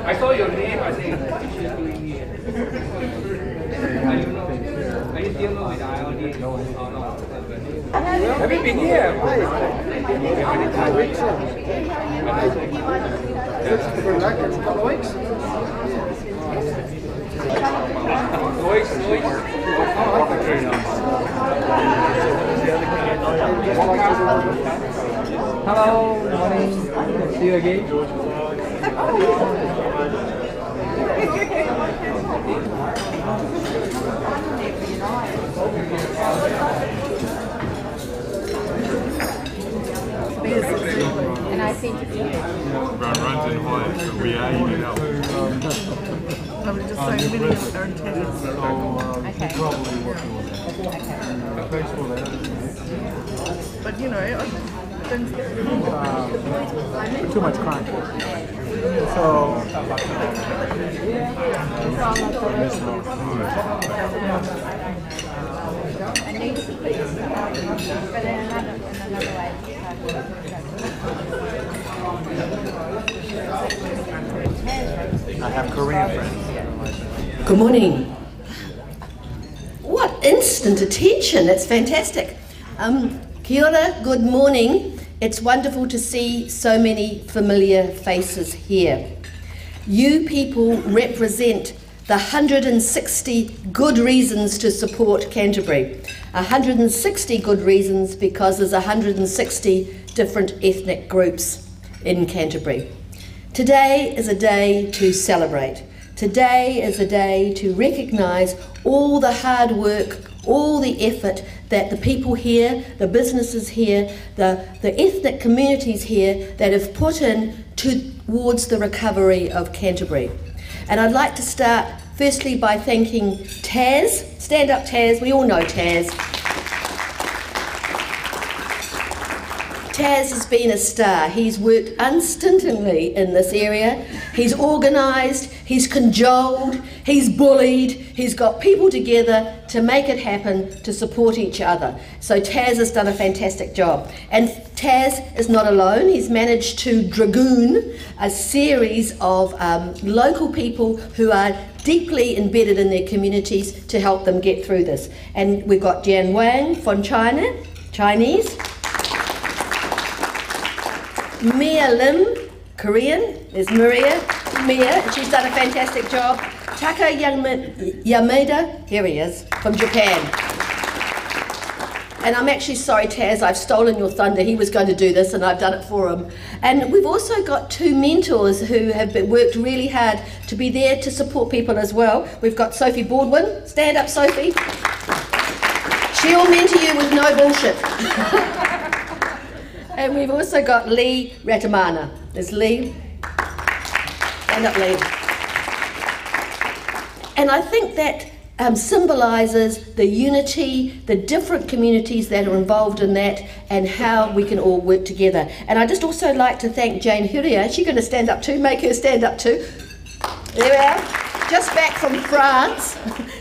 I saw your name, I think. Are you still know with IOD? No. Have you been here? For a couple of weeks. Noise. Very nice. Hello, morning. See you again. And I think runs in white, so we are eating out. I'm just saying, we didn't have our antennas. okay. Probably working with that. Okay. Thanks for that. But you know, things Too much crime. So, I need to put this but in another way. I have Korean friends. Good morning. What instant attention, that's fantastic. Kia ora, good morning. It's wonderful to see so many familiar faces here. You people represent the 160 good reasons to support Canterbury. 160 good reasons because there's 160 different ethnic groups in Canterbury. Today is a day to celebrate. Today is a day to recognise all the hard work, all the effort that the people here, the businesses here, the ethnic communities here that have put in towards the recovery of Canterbury. And I'd like to start firstly by thanking Taz. Stand up, Taz. We all know Taz. Taz has been a star. He's worked unstintingly in this area. He's organised, he's cajoled, he's bullied, he's got people together to make it happen, to support each other. So Taz has done a fantastic job. And Taz is not alone. He's managed to dragoon a series of local people who are deeply embedded in their communities to help them get through this. And we've got Jan Wang from China, Chinese. Mia Lim, Korean. There's Mia, she's done a fantastic job. Taka Yamada, here he is, from Japan. And I'm actually sorry, Taz, I've stolen your thunder. He was going to do this and I've done it for him. And we've also got two mentors who have worked really hard to be there to support people as well. We've got Sophie Baldwin. Stand up, Sophie. She'll mentor you with no bullshit. And we've also got Lee Ratamana. There's Lee. Stand up, Lee. And I think that symbolises the unity, the different communities that are involved in that, and how we can all work together. And I'd just also like to thank Jane Huria. She's going to stand up too. Make her stand up too. There we are. Just back from France.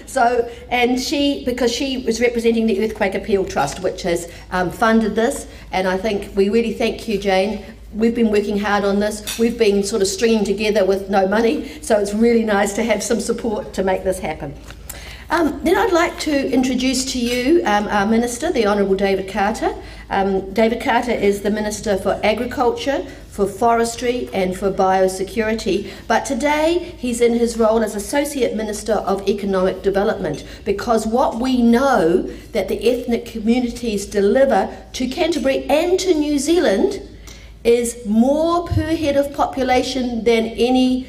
So, and because she was representing the Earthquake Appeal Trust, which has funded this, and I think we really thank you, Jane. We've been working hard on this. We've been sort of stringing together with no money, so it's really nice to have some support to make this happen. Then I'd like to introduce to you our Minister, the Honourable David Carter. David Carter is the Minister for Agriculture, for Forestry and for Biosecurity, but today he's in his role as Associate Minister of Economic Development, because what we know that the ethnic communities deliver to Canterbury and to New Zealand is more per head of population than any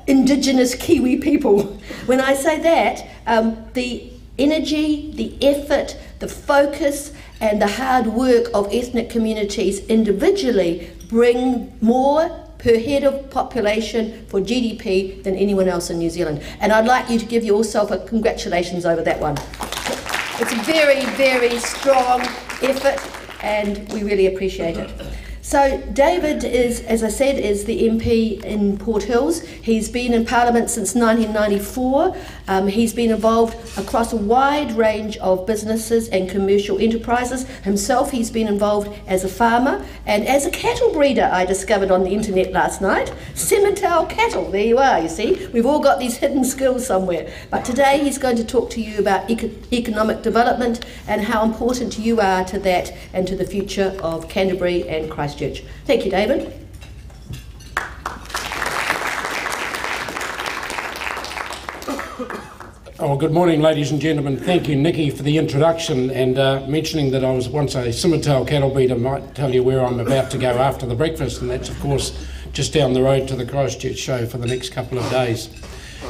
Indigenous Kiwi people. When I say that, the energy, the effort, the focus and the hard work of ethnic communities individually bring more per head of population for GDP than anyone else in New Zealand. And I'd like you to give yourself a congratulations over that one. It's a very, very strong effort and we really appreciate it. So David is, as I said, is the MP in Port Hills. He's been in Parliament since 1994. He's been involved across a wide range of businesses and commercial enterprises. Himself, he's been involved as a farmer and as a cattle breeder, I discovered on the internet last night. Simmental cattle, there you are, you see. We've all got these hidden skills somewhere. But today he's going to talk to you about economic development and how important you are to that and to the future of Canterbury and Christchurch. Thank you, David. Oh, good morning, ladies and gentlemen. Thank you, Nikki, for the introduction and mentioning that I was once a Simmental cattle breeder might tell you where I'm about to go after the breakfast, and that's, of course, just down the road to the Christchurch show for the next couple of days.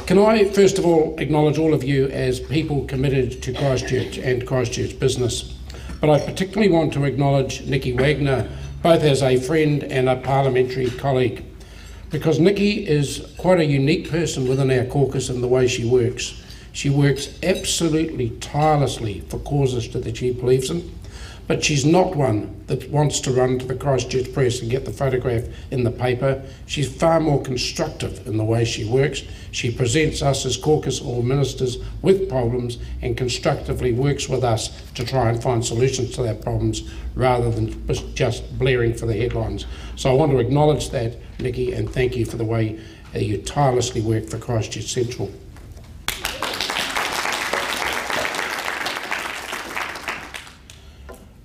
Can I, first of all, acknowledge all of you as people committed to Christchurch and Christchurch business. But I particularly want to acknowledge Nikki Wagner, both as a friend and a parliamentary colleague, because Nikki is quite a unique person within our caucus in the way she works. She works absolutely tirelessly for causes that she believes in, but she's not one that wants to run to the Christchurch press and get the photograph in the paper. She's far more constructive in the way she works. She presents us as caucus or ministers with problems and constructively works with us to try and find solutions to their problems rather than just blaring for the headlines. So I want to acknowledge that, Nikki, and thank you for the way you tirelessly work for Christchurch Central.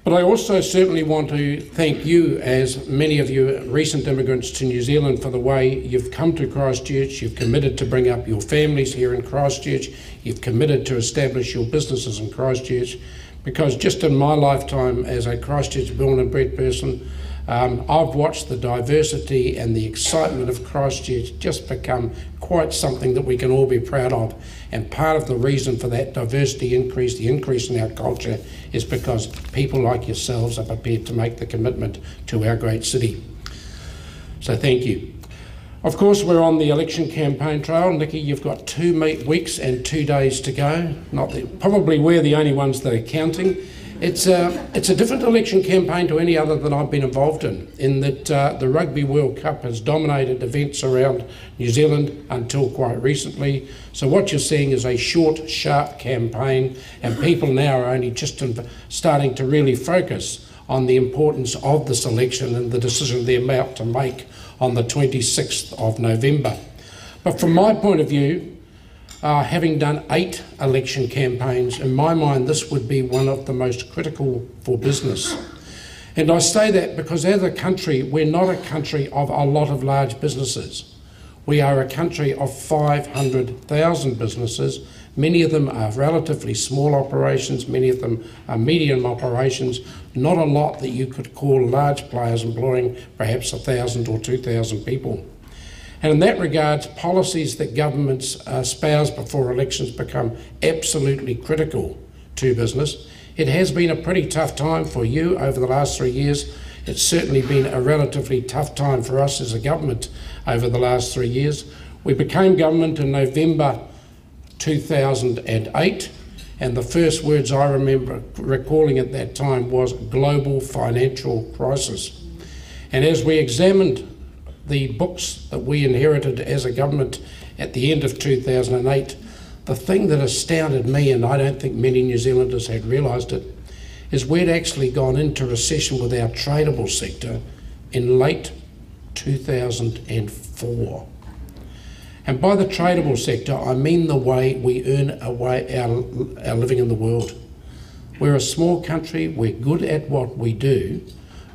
But I also certainly want to thank you, as many of you recent immigrants to New Zealand, for the way you've come to Christchurch, you've committed to bring up your families here in Christchurch, you've committed to establish your businesses in Christchurch, because just in my lifetime as a Christchurch born and bred person, I've watched the diversity and the excitement of Christchurch just become quite something that we can all be proud of. And part of the reason for that diversity increase, the increase in our culture, is because people like yourselves are prepared to make the commitment to our great city. So thank you. Of course, we're on the election campaign trail. Nikki, you've got 2 weeks and 2 days to go. Probably we're the only ones that are counting. It's a different election campaign to any other that I've been involved in that the Rugby World Cup has dominated events around New Zealand until quite recently. So what you're seeing is a short, sharp campaign, and people now are only just starting to really focus on the importance of this election and the decision they're about to make on the 26th of November. But from my point of view, having done 8 election campaigns, in my mind this would be one of the most critical for business. And I say that because as a country, we're not a country of a lot of large businesses. We are a country of 500,000 businesses. Many of them are relatively small operations, many of them are medium operations, not a lot that you could call large players employing perhaps 1,000 or 2,000 people. And in that regard, policies that governments espouse before elections become absolutely critical to business. It has been a pretty tough time for you over the last 3 years. It's certainly been a relatively tough time for us as a government over the last 3 years. We became government in November 2008, and the first words I remember recalling at that time was global financial crisis. And as we examined the books that we inherited as a government at the end of 2008, the thing that astounded me, and I don't think many New Zealanders had realised it, is we'd actually gone into recession with our tradable sector in late 2004. And by the tradable sector, I mean the way we earn our living in the world. We're a small country, we're good at what we do,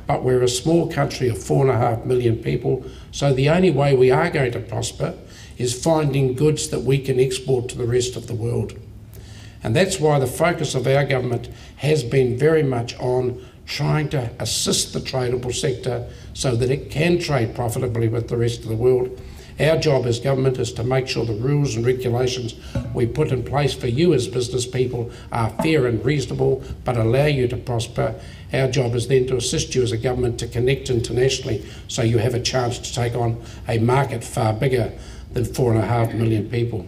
but we're a small country of 4.5 million people, so the only way we are going to prosper is finding goods that we can export to the rest of the world. And that's why the focus of our government has been very much on trying to assist the tradable sector so that it can trade profitably with the rest of the world. Our job as government is to make sure the rules and regulations we put in place for you as business people are fair and reasonable, but allow you to prosper. Our job is then to assist you as a government to connect internationally so you have a chance to take on a market far bigger than 4.5 million people.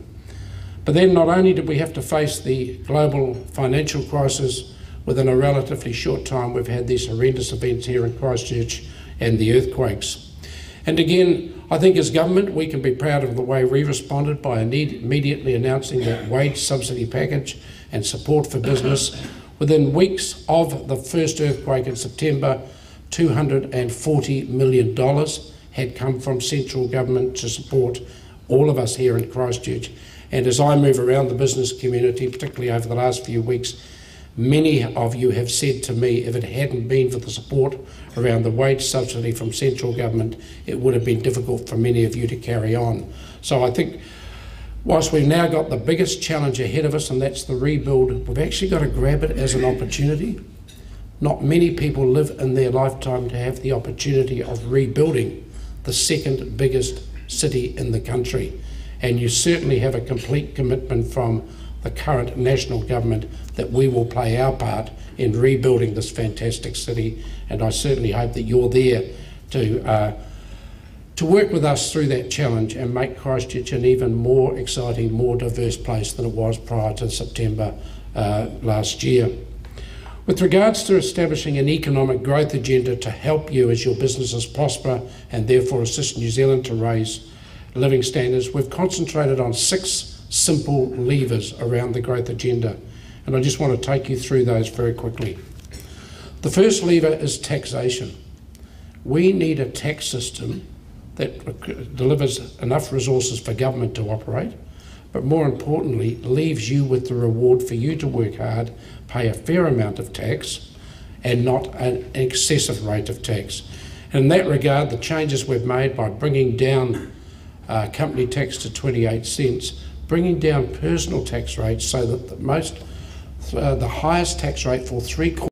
But then not only did we have to face the global financial crisis, within a relatively short time we've had these horrendous events here in Christchurch and the earthquakes. And again, I think as government we can be proud of the way we responded by immediately announcing that wage subsidy package and support for business. Within weeks of the first earthquake in September, $240 million had come from central government to support all of us here in Christchurch. And as I move around the business community, particularly over the last few weeks, many of you have said to me, if it hadn't been for the support around the wage subsidy from central government, it would have been difficult for many of you to carry on. So I think whilst we've now got the biggest challenge ahead of us, and that's the rebuild, we've actually got to grab it as an opportunity. Not many people live in their lifetime to have the opportunity of rebuilding the second biggest city in the country. And you certainly have a complete commitment from the current national government that we will play our part in rebuilding this fantastic city, and I certainly hope that you're there to work with us through that challenge and make Christchurch an even more exciting, more diverse place than it was prior to September last year. With regards to establishing an economic growth agenda to help you as your businesses prosper and therefore assist New Zealand to raise living standards, we've concentrated on 6 simple levers around the growth agenda, and I just want to take you through those very quickly. The first lever is taxation. We need a tax system that delivers enough resources for government to operate, but more importantly, leaves you with the reward for you to work hard, pay a fair amount of tax, and not an excessive rate of tax. And in that regard, the changes we've made by bringing down company tax to 28 cents, bringing down personal tax rates so that the highest tax rate for 3/4